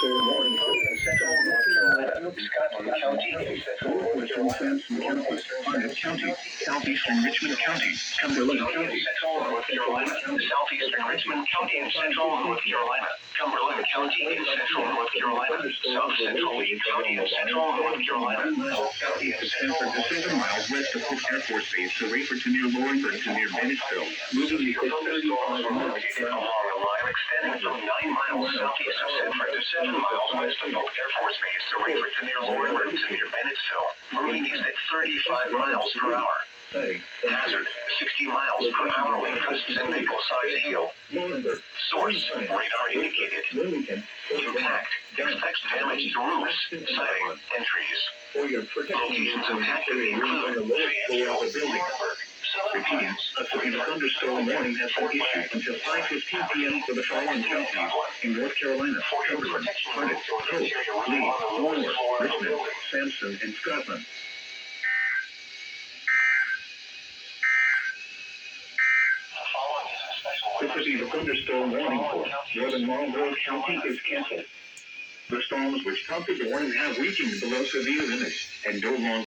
thunderstorm warning for central North Carolina, Scotland County, central North Carolina, County, southeastern Richmond County, Cumberland County, central North Carolina, southeastern Richmond County, and central North Carolina, Cumberland County, and central North Carolina, south central Lee County, and central North Carolina, South County, and central for 7 miles west of Hook Air Force Base to Rayford to near Lawrenceburg to near Bennettsville, moving east at 35 miles along a line extending from 9 miles southeast of Svr to 7 miles west of Hook Air Force Base to Rayford to near Lawrenceburg to near Bennettsville, moving east at 35 miles per hour. Hazard, 60 miles per hour wind gusts and maple-sized hail. Source, radar indicated. Impact, expects damage to roofs, siding, and trees. Locations impacted include Repeating, a severe thunderstorm warning has been issued until 5:15 p.m. for the following counties in North Carolina, Cumberland, Harnett, Hope, Lee, Warner, Richmond, Sampson, and Scotland. This will be the thunderstorm warning for northern Marlborough County is canceled. The storms which prompted the warning have weakened below severe limits and no longer